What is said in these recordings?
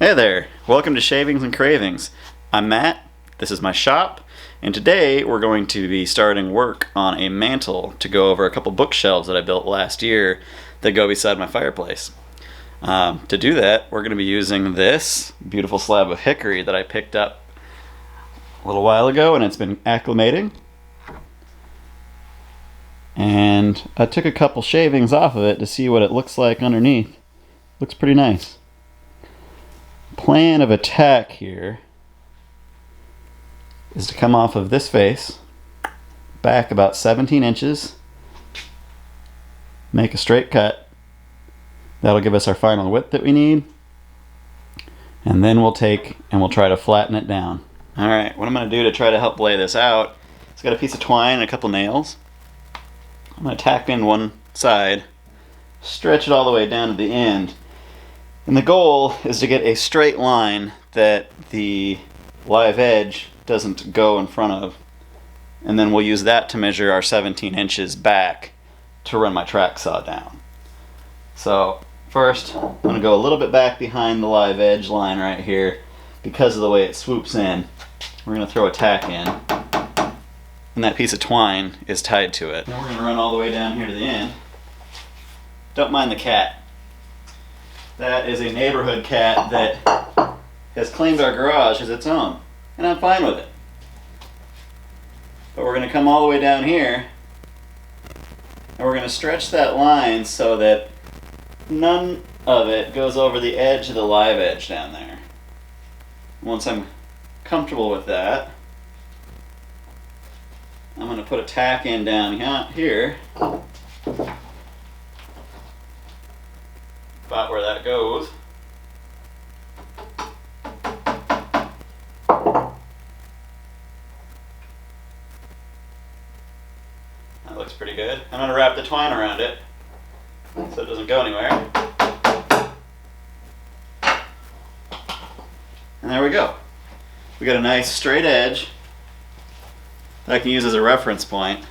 Hey there, welcome to Shavings and Cravings. I'm Matt, this is my shop, and today we're going to be starting work on a mantle to go over a couple bookshelves that I built last year that go beside my fireplace. To do that, we're going to be using this beautiful slab of hickory that I picked up a little while ago, and it's been acclimating. And I took a couple shavings off of it to see what it looks like underneath. Looks pretty nice. Plan of attack here is to come off of this face, back about 17 inches, make a straight cut. That'll give us our final width that we need, and then we'll try to flatten it down. Alright, what I'm going to do to try to help lay this out, it's got a piece of twine and a couple nails. I'm going to tack in one side, stretch it all the way down to the end. And the goal is to get a straight line that the live edge doesn't go in front of. And then we'll use that to measure our 17 inches back to run my track saw down. So first, I'm going to go a little bit back behind the live edge line right here because of the way it swoops in. We're going to throw a tack in, and that piece of twine is tied to it. Then we're going to run all the way down here to the end. Don't mind the cat. That is a neighborhood cat that has claimed our garage as its own, and I'm fine with it. But we're going to come all the way down here, and we're going to stretch that line so that none of it goes over the edge of the live edge down there. Once I'm comfortable with that, I'm going to put a tack in down here. About where that goes. That looks pretty good. I'm going to wrap the twine around it so it doesn't go anywhere. And there we go. We got a nice straight edge that I can use as a reference point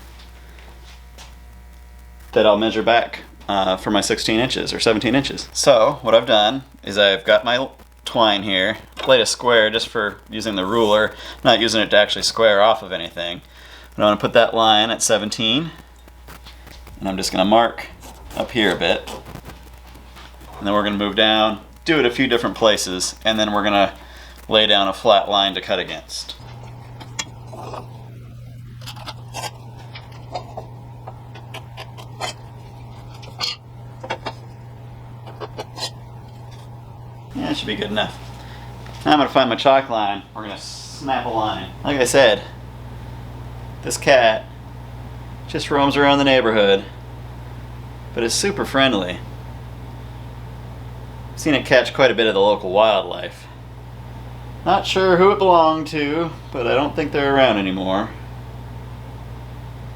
that I'll measure back for my 16 inches or 17 inches. So what I've done is I've got my twine here, laid a square just for using the ruler, not using it to actually square off of anything. But I'm going to put that line at 17, and I'm just going to mark up here a bit, and then we're going to move down, do it a few different places, and then we're going to lay down a flat line to cut against. Yeah, that should be good enough. Now I'm going to find my chalk line. We're going to snap a line. Like I said, this cat just roams around the neighborhood, but is super friendly. I've seen it catch quite a bit of the local wildlife. Not sure who it belonged to, but I don't think they're around anymore.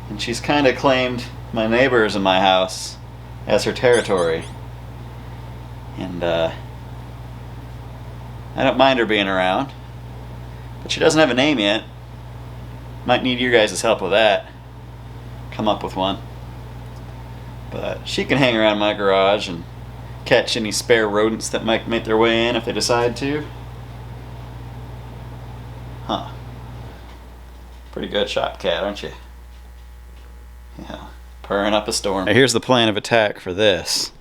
And she's kind of claimed my neighbors in my house as her territory. And I don't mind her being around, but she doesn't have a name yet. Might need your guys' help with that. Come up with one. But she can hang around my garage and catch any spare rodents that might make their way in if they decide to. Huh. Pretty good shot cat, aren't you? Yeah, purring up a storm. Now here's the plan of attack for this.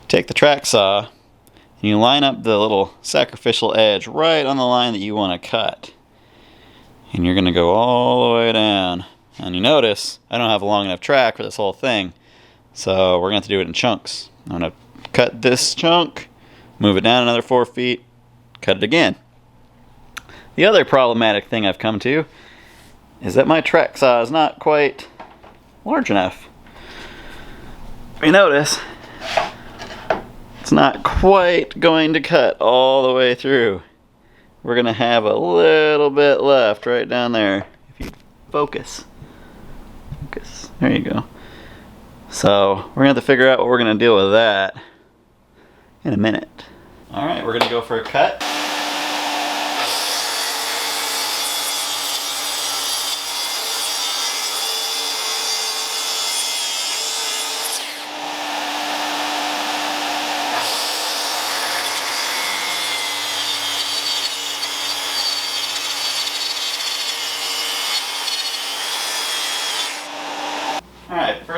Take the track saw, and you line up the little sacrificial edge right on the line that you want to cut. And you're going to go all the way down. And you notice I don't have a long enough track for this whole thing, so we're going to have to do it in chunks. I'm going to cut this chunk, move it down another 4 feet, cut it again. The other problematic thing I've come to is that my track saw is not quite large enough. You notice it's not quite going to cut all the way through. We're going to have a little bit left right down there. If you focus. There you go. So we're going to have to figure out what we're going to do with that in a minute. Alright, we're going to go for a cut.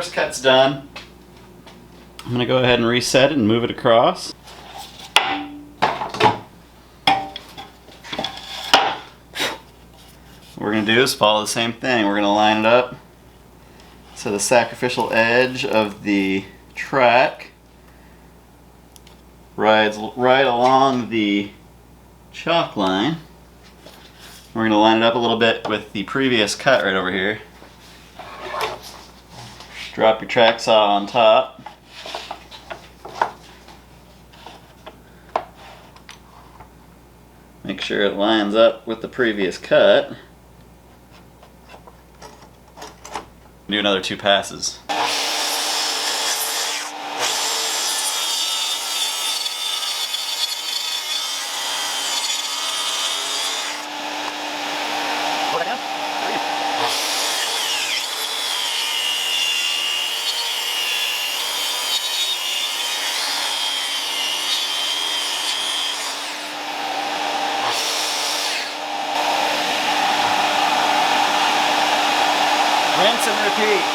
first cut's done. I'm going to go ahead and reset it and move it across. What we're going to do is follow the same thing. We're going to line it up so the sacrificial edge of the track rides right along the chalk line. We're going to line it up a little bit with the previous cut right over here. Drop your track saw on top. Make sure it lines up with the previous cut. Do another 2 passes. Rinse and repeat.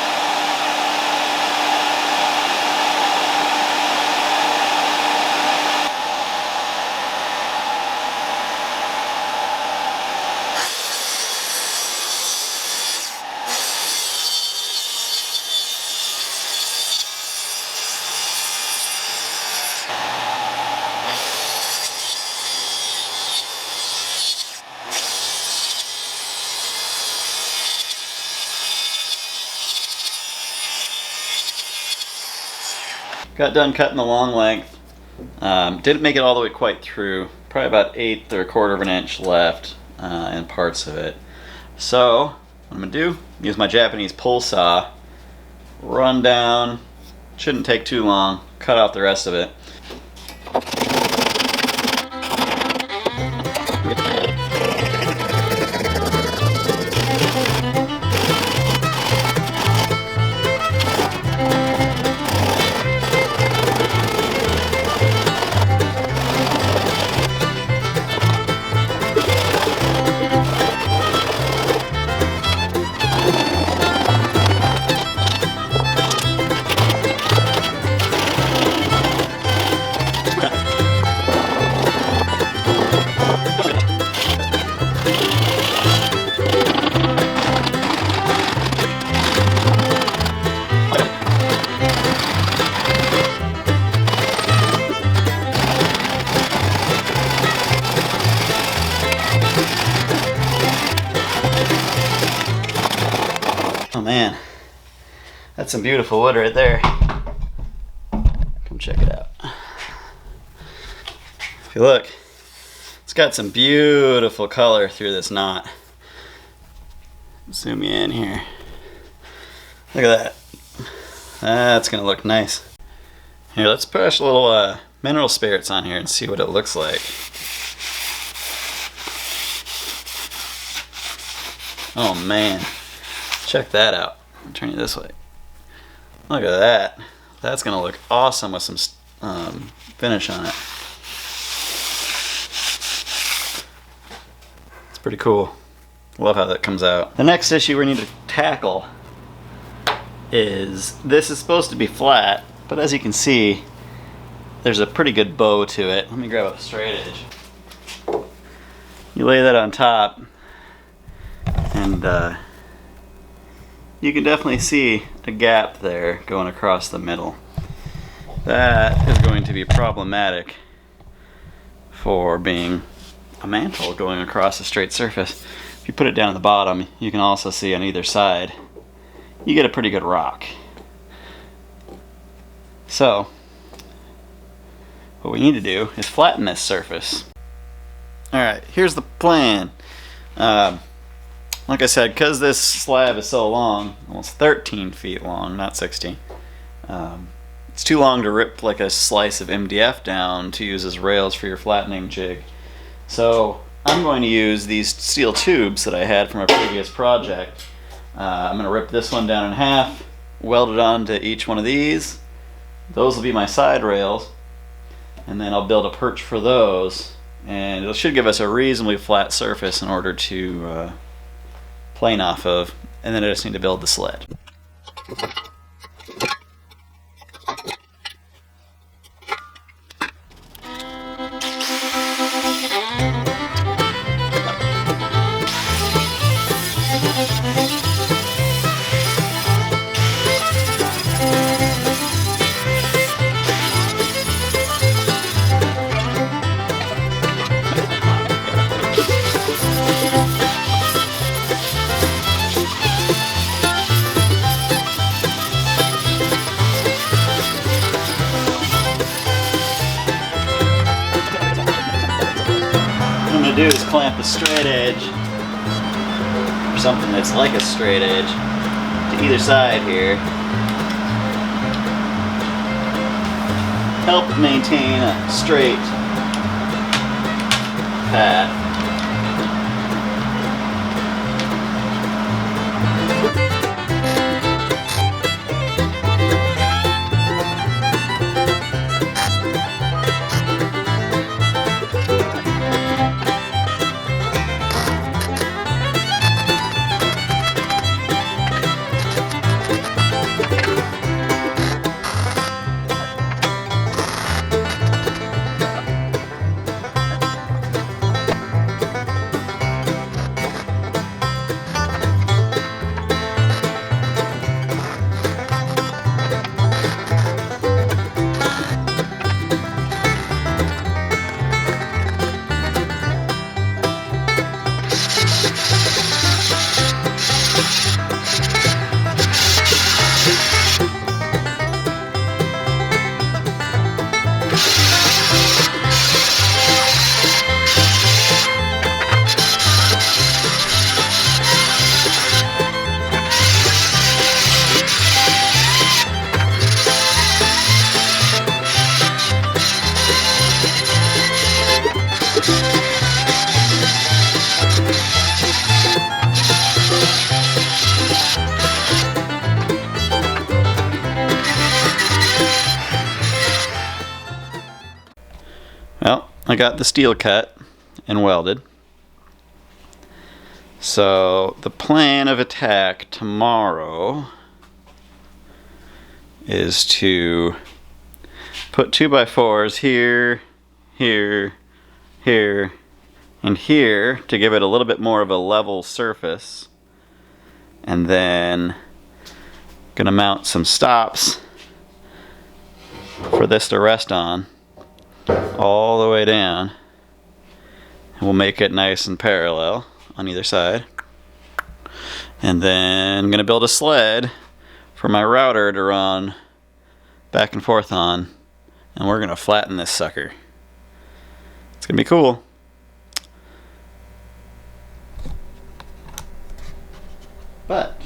Got done cutting the long length. Didn't make it all the way quite through. Probably about 1/8 or 1/4 of an inch left in parts of it. So what I'm gonna do, use my Japanese pull saw, run down, shouldn't take too long, cut off the rest of it. Oh man, that's some beautiful wood right there. Come check it out. If you look, it's got some beautiful color through this knot. Zoom you in here. Look at that. That's gonna look nice. Here, let's push a little mineral spirits on here and see what it looks like. Oh man. Check that out. I'll turn you this way. Look at that. That's gonna look awesome with some finish on it. It's pretty cool. Love how that comes out. The next issue we need to tackle is, this is supposed to be flat, but as you can see, there's a pretty good bow to it. Let me grab a straight edge. You lay that on top, and you can definitely see a gap there going across the middle. That is going to be problematic for being a mantle going across a straight surface. If you put it down at the bottom, you can also see on either side, you get a pretty good rock. So, what we need to do is flatten this surface. Alright, here's the plan. Like I said, because this slab is so long, almost 13 feet long, not 16, it's too long to rip like a slice of MDF down to use as rails for your flattening jig. So I'm going to use these steel tubes that I had from a previous project. I'm going to rip this one down in half, weld it onto each one of these. Those will be my side rails, and then I'll build a perch for those, and it should give us a reasonably flat surface in order to plane off of, and then I just need to build the sled. going to do is clamp a straight edge, or something that's like a straight edge, to either side here. Help maintain a straight path. Well, I got the steel cut and welded. So the plan of attack tomorrow is to put 2x4s here, here, here, and here to give it a little bit more of a level surface. And then gonna mount some stops for this to rest on all the way down, and we'll make it nice and parallel on either side. And then I'm gonna build a sled for my router to run back and forth on, and we're gonna flatten this sucker. It's gonna be cool. But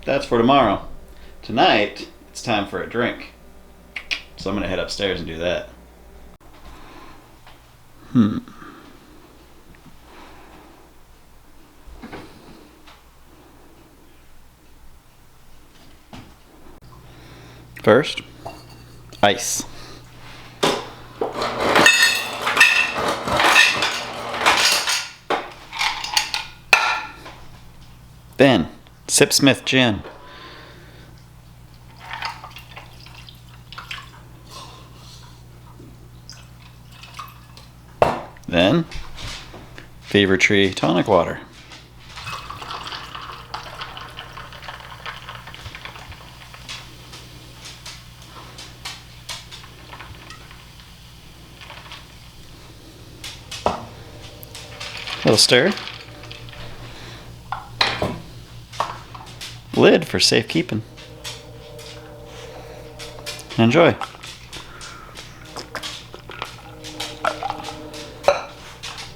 that's for tomorrow. Tonight it's time for a drink, so I'm gonna head upstairs and do that. First, ice. Then, Sipsmith gin. Then, Fever Tree tonic water. Little stir. Lid for safekeeping. Enjoy.